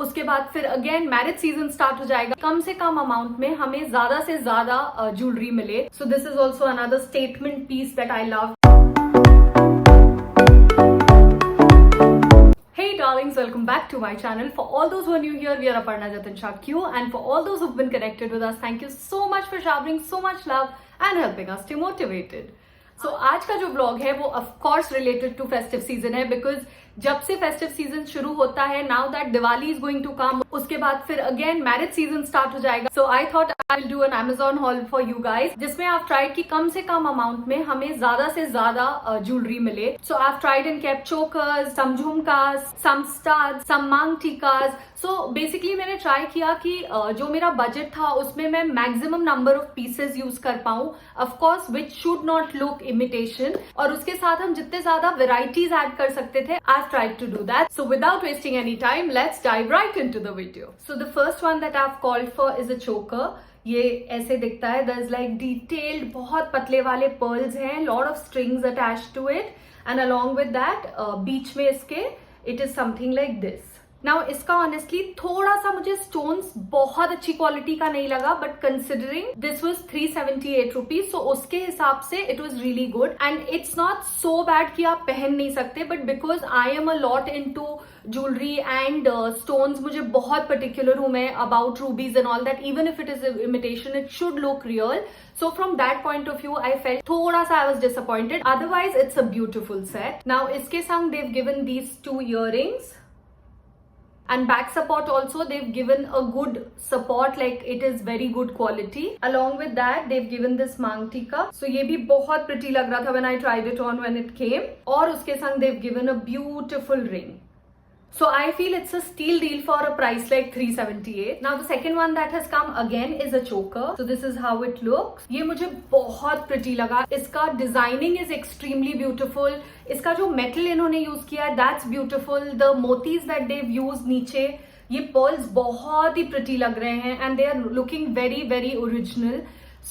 उसके बाद फिर अगेन मैरिज सीजन स्टार्ट हो जाएगा, कम से कम अमाउंट में हमें ज्यादा से ज्यादा ज्वेलरी मिले. So this is also another statement piece that I love. Hey darlings, welcome back to my channel. For all those who are new here, we are Aparna Jatin Shakyu, and for all those who've been connected with us, thank you so much for showering so much love and helping us stay motivated. So आज का जो vlog है वो of course related to festive season है, because जब से festive season शुरू होता है, now that Diwali is going to come, उसके बाद फिर अगेन मैरिज सीजन स्टार्ट हो जाएगा. So I thought I will do an Amazon haul for you guys, जिसमें आप ट्राई की कम से कम अमाउंट में हमें ज्यादा से ज्यादा ज्वेलरी मिले. So I tried and kept chokers, some झुमकास, सम स्टार्स, सम मांग टीकास. सो बेसिकली मैंने ट्राई किया कि जो मेरा बजट था उसमें मैं maximum number of pieces use कर पाऊं, of course which should not look imitation, और उसके साथ हम जितने ज्यादा वेराइटीज ऐड कर सकते थे. आई tried to do that. So without wasting any time, let's dive right into the video. So the first one that I've called for is a choker. ये ऐसे दिखता है. There's like detailed, बहुत पतले वाले pearls हैं, lot of strings attached to it, and along with that, बीच में इसके it is something like this. Now इसका ऑनेस्टली थोड़ा सा मुझे स्टोन्स बहुत अच्छी क्वालिटी का नहीं लगा, but considering this was 378 rupees, so उसके हिसाब से it was really good. And it's not so bad कि आप पहन नहीं सकते, but because I am a lot into jewellery and stones, मुझे बहुत पर्टिकुलर हूं मैं about rubies and all that. Even if it is imitation, it should look real. So from that point of view, I felt थोड़ा सा I was disappointed. Otherwise, it's a beautiful set. Now इसके संग they've given these two earrings. And back support also, they've given a good support, like it is very good quality. Along with that, they've given this मांग टीका. So ये भी बहुत pretty लग रहा था when I tried it on when it came. और उसके संग they've given a beautiful ring. So I feel it's a steal deal for a price like 378. Now the second one that has come again is a choker. So this is how it looks. ये मुझे बहुत pretty लगा. इसका designing is extremely beautiful. इसका जो metal इन्होंने use किया है, that's beautiful. The motifs that they've used नीचे, ये pearls बहुत ही pretty लग रहे हैं, and they are looking very very original.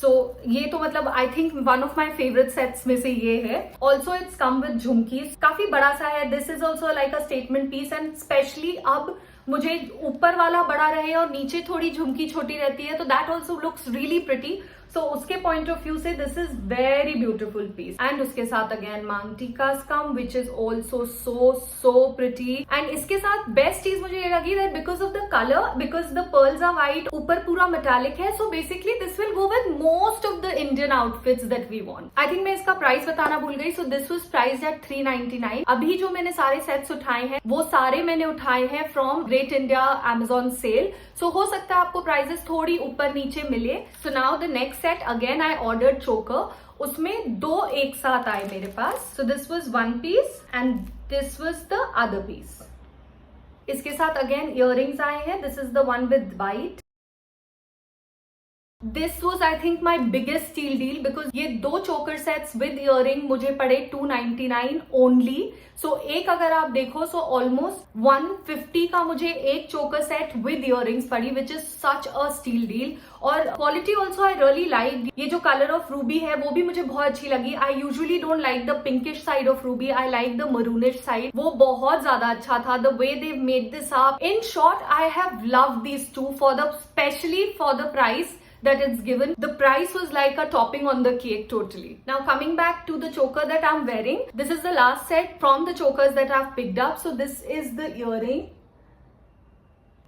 सो ये तो मतलब I think one of my favourite sets में से ये है. Also it's come with jhumkis, काफी बड़ा सा है. This is also like a statement piece, and specially अब मुझे ऊपर वाला बड़ा रहे और नीचे थोड़ी झुमकी छोटी रहती है, तो that also looks really pretty. So उसके पॉइंट ऑफ व्यू से this is very beautiful piece. And उसके साथ अगेन मांग टीकास come, which is also so pretty. And इसके साथ बेस्ट चीज मुझे ये लगी that because of the colour, because the pearls are white, ऊपर पूरा मेटालिक है, so basically this will go with most of the Indian outfits that we want. I think मैं इसका प्राइस बताना भूल गई. सो दिस वाज प्राइस्ड एट 399. अभी जो मैंने सारे सेट्स उठाए हैं वो सारे मैंने उठाए हैं from great India Amazon sale. So हो सकता है आपको प्राइजेस थोड़ी ऊपर नीचे मिले. So now the next set again I ordered choker. उसमें दो एक साथ आए मेरे पास. So this was one piece and this was the other piece. इसके साथ अगेन इयररिंग्स आए हैं. This is the one with white. This was I think my biggest steal deal, because ये दो चोकर सेट्स विद इयररिंग मुझे पड़े 299 only. सो एक अगर आप देखो सो ऑलमोस्ट 150 का मुझे एक चोकर सेट विद इयररिंग्स पड़ी, which is such a steal deal. और quality also I really like. ये जो कलर ऑफ रूबी है वो भी मुझे बहुत अच्छी लगी. I usually don't like the pinkish side of Ruby, I like the maroonish side. वो बहुत ज्यादा अच्छा था, the way they made this up. In short I have loved these two for the specially for the price that it's given. The price was like a topping on the cake totally. Now coming back to the choker that I'm wearing, this is the last set from the chokers that I've picked up. So this is the earring.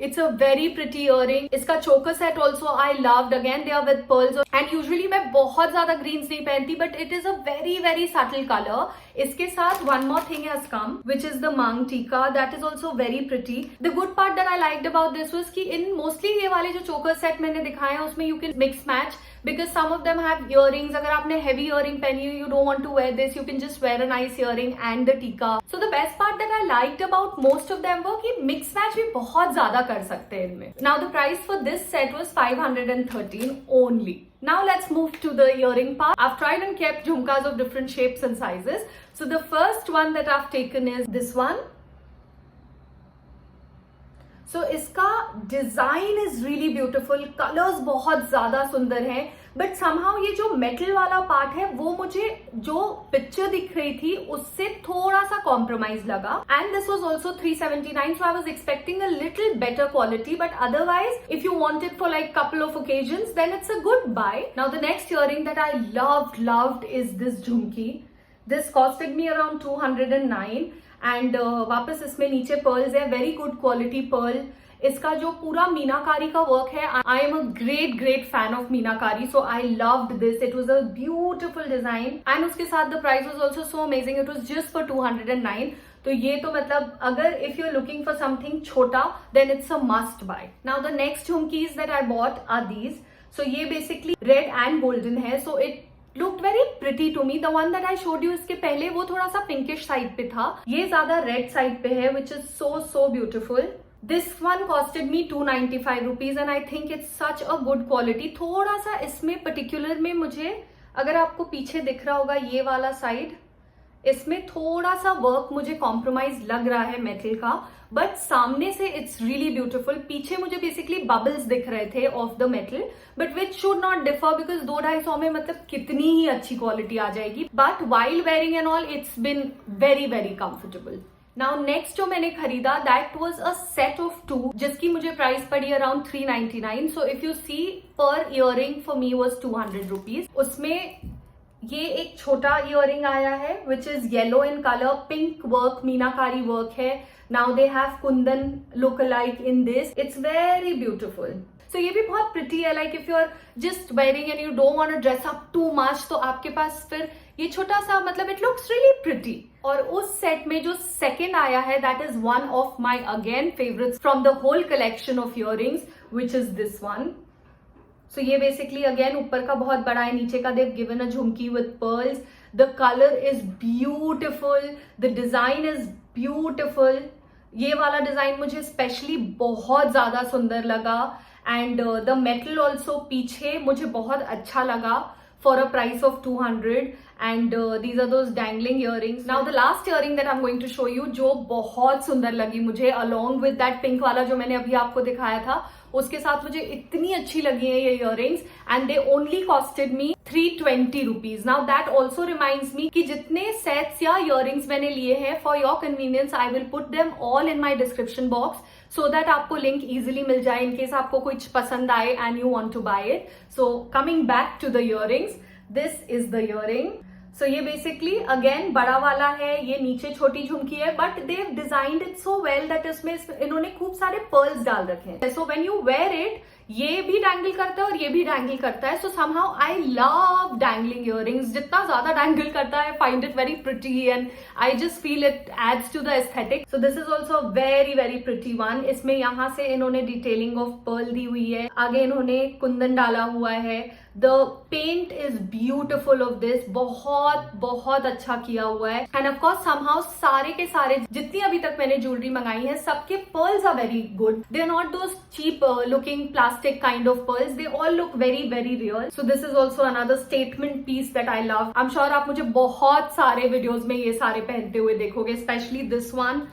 It's a very pretty earring. इसका choker set also I loved. Again they are with pearls. And usually मैं बहुत ज्यादा greens नहीं पहनती, but it is a very very subtle color. इसके साथ one more thing has come, which is the मांग टीका. That is also very pretty. The good part that I liked about this was कि in mostly ये वाले जो choker set मैंने दिखाए हैं उसमें you can mix match, because some of them have earrings. अगर आपने heavy earring पहनी हो, you don't want to wear this, you can just wear a nice earring and the टीका. So the best part that I liked about most of them were कि mix match भी बहुत ज्यादा कर सकते हैं इनमें. Now the price for this set was 513 only. Now let's move to the earring part. I've tried and kept jhumkas of different shapes and sizes. So the first one that I've taken is this one. सो इसका design is really beautiful, colours बहुत ज्यादा सुंदर हैं, but somehow ये जो metal वाला part है वो मुझे जो पिक्चर दिख रही थी उससे थोड़ा सा कॉम्प्रोमाइज लगा. And this was also 379, so I was expecting a little better quality, but otherwise if you want it for like couple of occasions then it's a good buy. Now the next earring that I loved is this jhumki. This costed me around 209 and वापस इसमें नीचे pearls है, very good quality Perl. इसका जो पूरा मीनाकारी का work है, I am a great fan of meenakari, so I loved this. It was a beautiful design and उसके साथ the price was also so amazing. It was just for 209. तो ये तो मतलब अगर if you are looking for something छोटा then it's a must buy. Now the next झुमकीज that I bought are these. So ये बेसिकली रेड एंड गोल्डन है, so it looked very pretty to me. The one that I showed you इसके पहले वो थोड़ा सा pinkish side पे था, ये ज्यादा रेड साइड पे है, which is so beautiful. This one costed me 295 rupees and I think it's such a good quality. थोड़ा सा इसमें पर्टिकुलर में मुझे, अगर आपको पीछे दिख रहा होगा ये वाला साइड, इसमें थोड़ा सा वर्क मुझे कॉम्प्रोमाइज लग रहा है मेटल का, बट सामने से इट्स रियली ब्यूटिफुल. पीछे मुझे बेसिकली बबल्स दिख रहे थे of the metal, but which should not differ because 200-250 में मतलब कितनी ही अच्छी क्वालिटी आ जाएगी, but while wearing and all it's been very comfortable. Now next जो मैंने खरीदा that was a set of 2 जिसकी मुझे प्राइस पड़ी around 399. So if you see पर earring for me was 200 rupees. उसमें ये एक छोटा इयररिंग आया है which is yellow in colour, pink work, meenakari work है. Now they have kundan look alike in this. It's very beautiful. So ये भी बहुत प्रिटी है, like if you are just wearing and you don't want to dress up too much, तो आपके पास फिर ये छोटा सा मतलब इट लुक्स रियली प्रिटी. और उस सेट में जो सेकेंड आया है that is one of my again favourites from the whole collection of earrings which is this one. So ये बेसिकली अगेन ऊपर का बहुत बड़ा है, नीचे का देव गिवन अ झुमकी with pearls. The colour is beautiful, the design is beautiful. ये वाला डिजाइन मुझे स्पेशली बहुत ज्यादा सुंदर लगा एंड द मेटल ऑल्सो पीछे मुझे बहुत अच्छा लगा for a price of 200 and these are those dangling earrings. Now the last earring that I'm going to show you जो बहुत सुंदर लगी मुझे along with that pink वाला जो मैंने अभी आपको दिखाया था, उसके साथ मुझे इतनी अच्छी लगी है ये earrings and they only costed me 320 rupees. Now that also reminds me कि जितने sets या earrings मैंने लिए हैं for your convenience I will put them all in my description box so that आपको link easily मिल जाए in case आपको कुछ पसंद आए and you want to buy it. So coming back to the earrings, this is the earring. So ये basically again बड़ा वाला है, ये नीचे छोटी झुमकी है, but they've designed it so well that इसमें इन्होंने खूब सारे pearls डाल रखे हैं. So when you wear it, ये भी डैंगल करता है और ये भी डैंगल करता है. So somehow I love dangling earrings. जितना ज्यादा डैंगल करता है, find it very pretty and I just feel it adds to the aesthetic. So this is also very pretty one. इसमें यहाँ से इन्होंने डिटेलिंग ऑफ पर्ल दी हुई है, आगे इन्होंने कुंदन डाला हुआ है. The paint is beautiful of this, बहुत अच्छा किया हुआ है. एंड ऑफकोर्स समहाउ सारे के सारे जितनी अभी तक मैंने ज्वेलरी मंगाई है सबके pearls are very good. They are not those cheap looking plastic kind of pearls. They all look very real. So this is also another statement piece that I love. I'm sure आप मुझे बहुत सारे videos में ये सारे पहनते हुए देखोगे, especially this one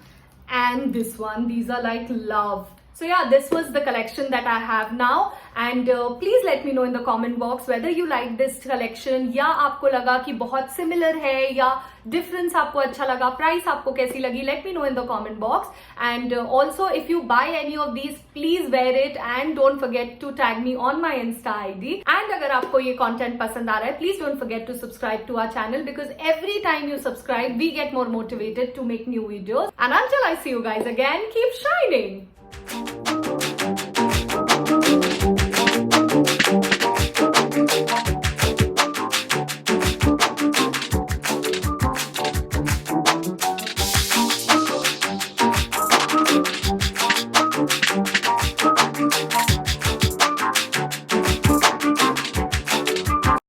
and this one. These are like love. So yeah, this was the collection that I have now and please let me know in the comment box whether you like this collection या आपको लगा कि बहुत similar है या difference आपको अच्छा लगा, price आपको कैसी लगी. Let me know in the comment box and also if you buy any of these please wear it and don't forget to tag me on my Insta ID. And अगर आपको ये content पसंद आ रहा है please don't forget to subscribe to our channel because every time you subscribe we get more motivated to make new videos. And until I see you guys again, keep shining.